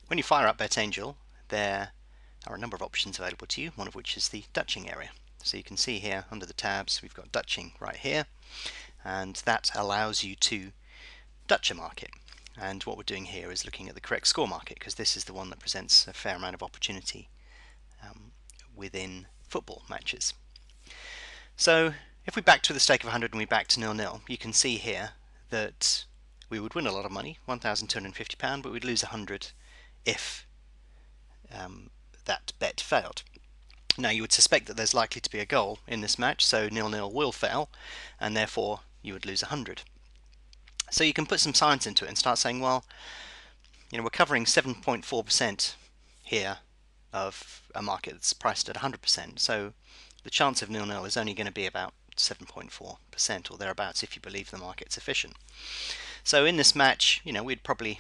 when you fire up BetAngel, there are a number of options available to you, one of which is the Dutching area. So you can see here under the tabs we've got Dutching right here, and that allows you to Dutch a market. And what we're doing here is looking at the correct score market, because this is the one that presents a fair amount of opportunity within football matches. So if we back to the stake of 100 and we back to 0-0, you can see here that we would win a lot of money, £1,250, but we'd lose 100 if that bet failed. Now you would suspect that there's likely to be a goal in this match, so 0-0 will fail, and therefore you would lose 100. So you can put some science into it and start saying, well, we're covering 7.4% here of a market that's priced at 100%, so the chance of 0-0 is only going to be about 7.4% or thereabouts if you believe the market's efficient. So in this match, we'd probably,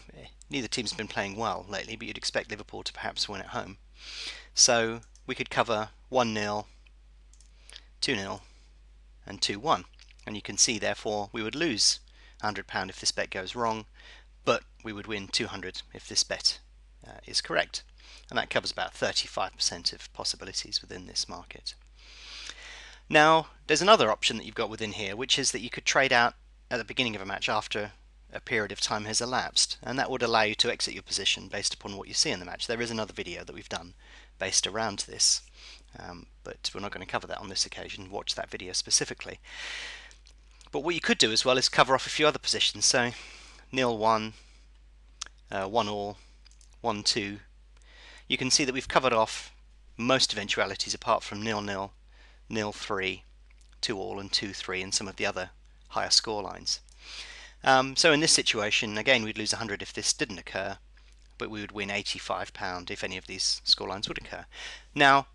neither team's been playing well lately, but you'd expect Liverpool to perhaps win at home. So we could cover 1-0, 2-0 and 2-1, and you can see therefore we would lose £100 if this bet goes wrong, but we would win 200 if this bet is correct, and that covers about 35% of possibilities within this market. Now there's another option that you've got within here, which is that you could trade out at the beginning of a match after a period of time has elapsed, and that would allow you to exit your position based upon what you see in the match. There is another video that we've done based around this, but we're not going to cover that on this occasion. Watch that video specifically. But what you could do as well is cover off a few other positions, so 0-1, 1-all, 1-2. You can see that we've covered off most eventualities apart from 0-0, 0-3, 2-all and 2-3 and some of the other higher score lines. So in this situation, again, we'd lose 100 if this didn't occur, but we would win £85 if any of these scorelines would occur. Now,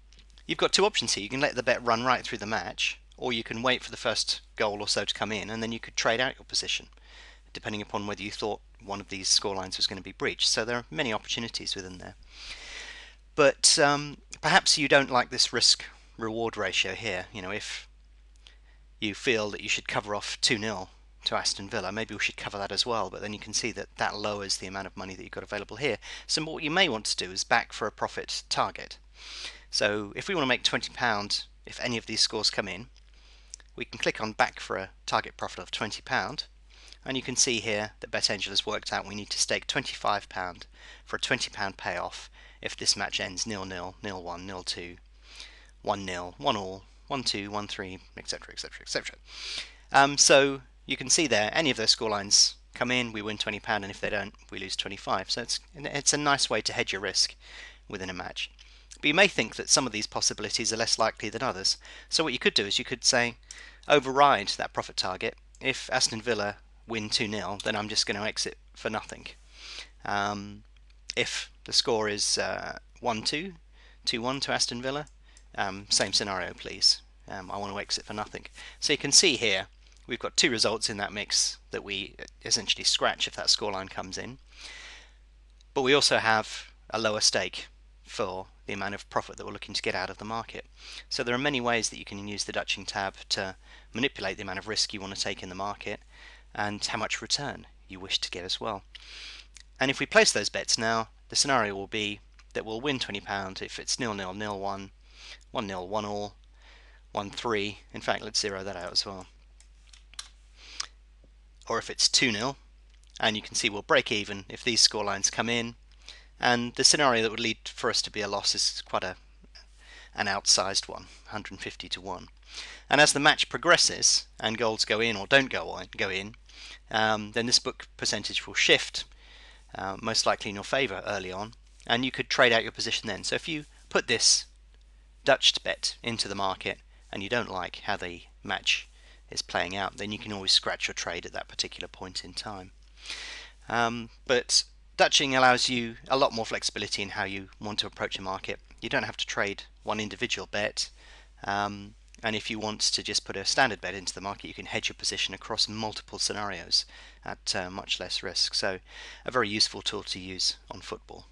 you've got two options here. You can let the bet run right through the match, or you can wait for the first goal or so to come in, and then you could trade out your position, depending upon whether you thought one of these scorelines was going to be breached. So there are many opportunities within there. But perhaps you don't like this risk-reward ratio here. If you feel that you should cover off 2-0 to Aston Villa, maybe we should cover that as well, but then you can see that that lowers the amount of money that you've got available here. So what you may want to do is back for a profit target. So if we want to make £20 if any of these scores come in, we can click on back for a target profit of £20, and you can see here that BetAngel has worked out we need to stake £25 for a £20 payoff if this match ends 0-0, 0-1, 0-2, 1-0, 1-all, 1-2, 1-3, etc, etc, etc. So you can see there, any of those scorelines come in, we win £20, and if they don't, we lose 25. So it's a nice way to hedge your risk within a match. But you may think that some of these possibilities are less likely than others. So what you could do is you could say, override that profit target. If Aston Villa win 2-0, then I'm just going to exit for nothing. If the score is 1-2, 2-1 to Aston Villa, same scenario please. I want to exit for nothing. So you can see here we've got two results in that mix that we essentially scratch if that scoreline comes in. But we also have a lower stake for the amount of profit that we're looking to get out of the market. So there are many ways that you can use the Dutching tab to manipulate the amount of risk you want to take in the market and how much return you wish to get as well. And if we place those bets now, the scenario will be that we'll win £20 if it's 0-0, 0-1, 1-0, 1-all, 1-3. In fact, let's zero that out as well. Or if it's 2-0, and you can see we'll break even if these scorelines come in. And the scenario that would lead for us to be a loss is quite an outsized one, 150 to 1. And as the match progresses and goals go in or don't go in, then this book percentage will shift, most likely in your favour early on, and you could trade out your position then. So if you put this Dutch bet into the market and you don't like how the match is playing out, then you can always scratch your trade at that particular point in time. But Dutching allows you a lot more flexibility in how you want to approach a market. You don't have to trade one individual bet, and if you want to just put a standard bet into the market, you can hedge your position across multiple scenarios at much less risk. So a very useful tool to use on football.